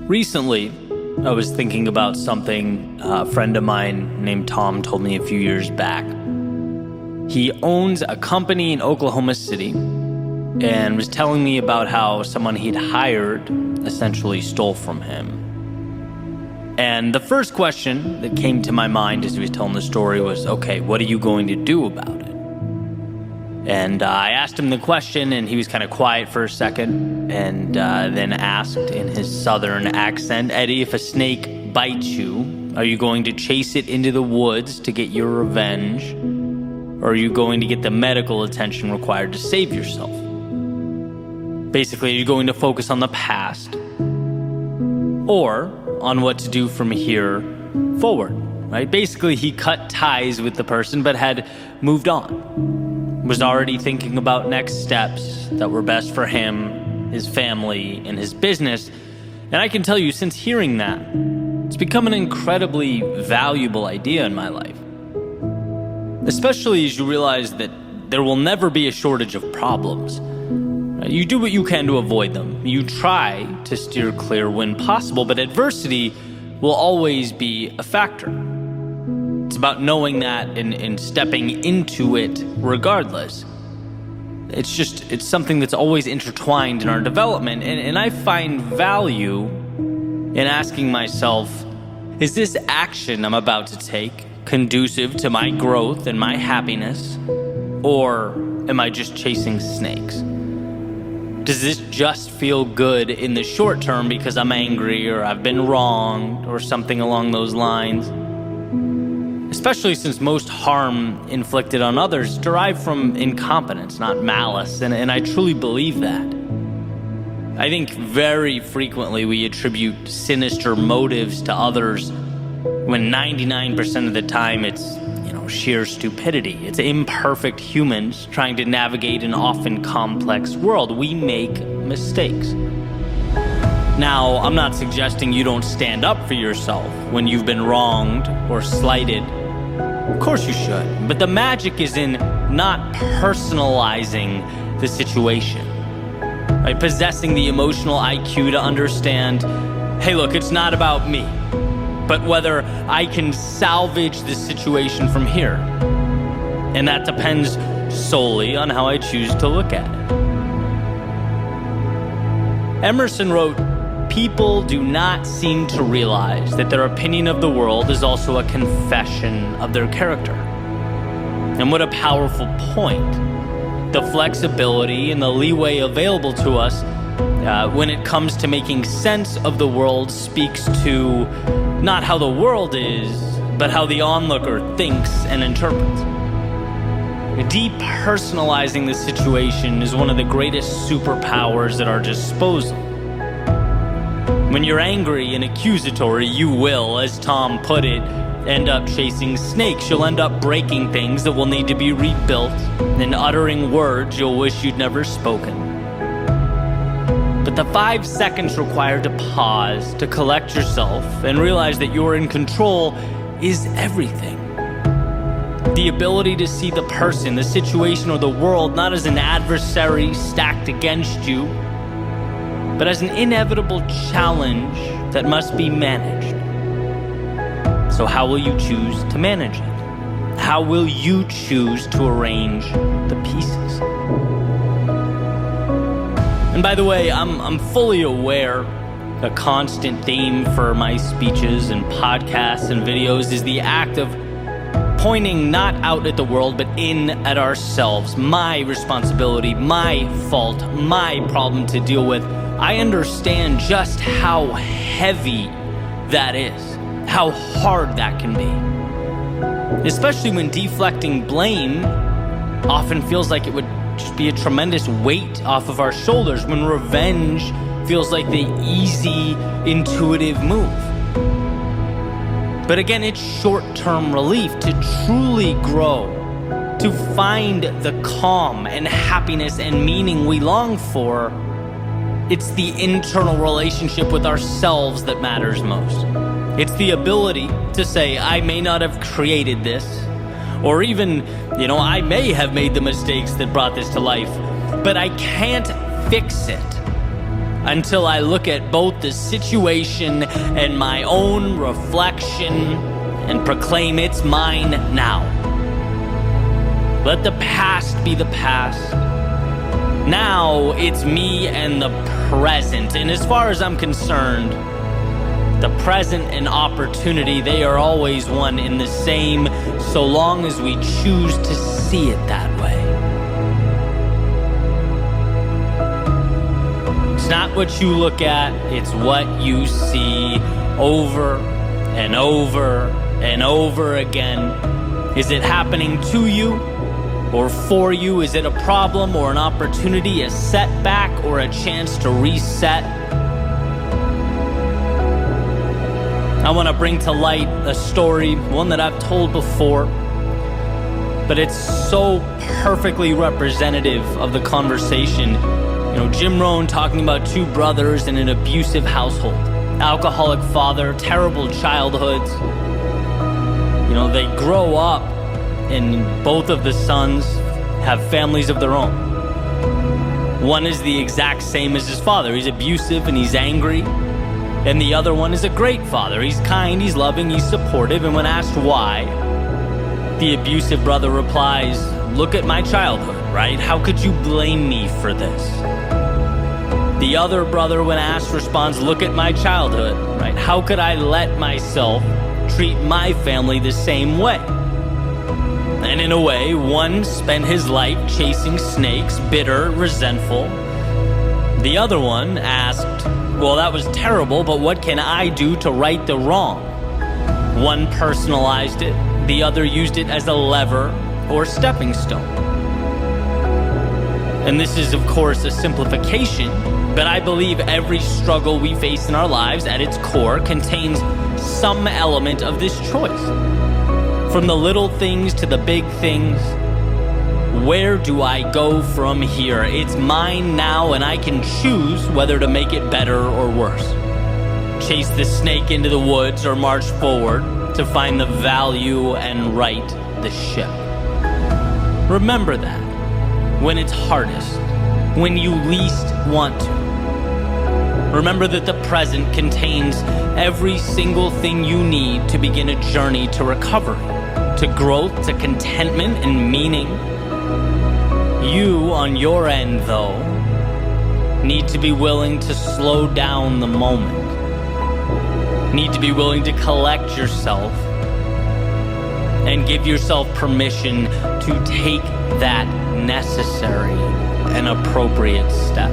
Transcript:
Recently, I was thinking about something a friend of mine named Tom told me a few years back. He owns a company in Oklahoma City and was telling me about how someone he'd hired essentially stole from him. And the first question that came to my mind as he was telling the story was, okay, what are you going to do about it? And I asked him the question, and he was kind of quiet for a second, and then asked in his southern accent, Eddie, if a snake bites you, are you going to chase it into the woods to get your revenge? Or are you going to get the medical attention required to save yourself? Basically, are you going to focus on the past? Or on what to do from here forward, right? Basically, he cut ties with the person, but had moved on. Was already thinking about next steps that were best for him, his family, and his business. And I can tell you, since hearing that, it's become an incredibly valuable idea in my life. Especially as you realize that there will never be a shortage of problems. You do what you can to avoid them. You try to steer clear when possible, but adversity will always be a factor. It's about knowing that and stepping into it regardless. It's something that's always intertwined in our development. And I find value in asking myself, is this action I'm about to take conducive to my growth and my happiness? Or am I just chasing snakes? Does this just feel good in the short term because I'm angry or I've been wronged or something along those lines? Especially since most harm inflicted on others derive from incompetence, not malice, and I truly believe that. I think very frequently we attribute sinister motives to others when 99% of the time it's, sheer stupidity. It's imperfect humans trying to navigate an often complex world. We make mistakes. Now, I'm not suggesting you don't stand up for yourself when you've been wronged or slighted. Of course you should. But the magic is in not personalizing the situation. Right? Possessing the emotional IQ to understand, hey, look, it's not about me, but whether I can salvage this situation from here. And that depends solely on how I choose to look at it. Emerson wrote, people do not seem to realize that their opinion of the world is also a confession of their character. And what a powerful point. The flexibility and the leeway available to us when it comes to making sense of the world speaks to not how the world is, but how the onlooker thinks and interprets. Depersonalizing the situation is one of the greatest superpowers at our disposal. When you're angry and accusatory, you will, as Tom put it, end up chasing snakes. You'll end up breaking things that will need to be rebuilt and uttering words you'll wish you'd never spoken. But the 5 seconds required to pause, to collect yourself, and realize that you're in control is everything. The ability to see the person, the situation, or the world not as an adversary stacked against you, but as an inevitable challenge that must be managed. So how will you choose to manage it? How will you choose to arrange the pieces? And by the way, I'm fully aware a constant theme for my speeches and podcasts and videos is the act of pointing not out at the world, but in at ourselves. My responsibility, my fault, my problem to deal with. I understand just how heavy that is, how hard that can be. Especially when deflecting blame often feels like it would just be a tremendous weight off of our shoulders, when revenge feels like the easy, intuitive move. But again, it's short-term relief. To truly grow, to find the calm and happiness and meaning we long for, it's the internal relationship with ourselves that matters most. It's the ability to say, I may not have created this, or even, I may have made the mistakes that brought this to life, but I can't fix it. until I look at both the situation and my own reflection and proclaim it's mine now. Let the past be the past. Now it's me and the present. And as far as I'm concerned, the present and opportunity, they are always one in the same, so long as we choose to see it that way. It's not what you look at, it's what you see over and over and over again. Is it happening to you or for you? Is it a problem or an opportunity, a setback or a chance to reset? I want to bring to light a story, one that I've told before, but it's so perfectly representative of the conversation. Jim Rohn talking about two brothers in an abusive household, alcoholic father, terrible childhoods. They grow up and both of the sons have families of their own. One is the exact same as his father. He's abusive and he's angry. And the other one is a great father. He's kind, he's loving, he's supportive. And when asked why, the abusive brother replies, "Look at my childhood, right? How could you blame me for this?" The other brother, when asked, responds, "Look at my childhood, right? How could I let myself treat my family the same way?" And in a way, one spent his life chasing snakes, bitter, resentful. The other one asked, "Well, that was terrible, but what can I do to right the wrong?" One personalized it, the other used it as a lever or stepping stone. And this is, of course, a simplification, but I believe every struggle we face in our lives at its core contains some element of this choice. From the little things to the big things, where do I go from here? It's mine now, and I can choose whether to make it better or worse. Chase the snake into the woods or march forward to find the value and right the ship. Remember that when it's hardest, when you least want to. Remember that the present contains every single thing you need to begin a journey to recovery, to growth, to contentment and meaning. You, on your end, though, need to be willing to slow down the moment. Need to be willing to collect yourself and give yourself permission to take that necessary and appropriate step.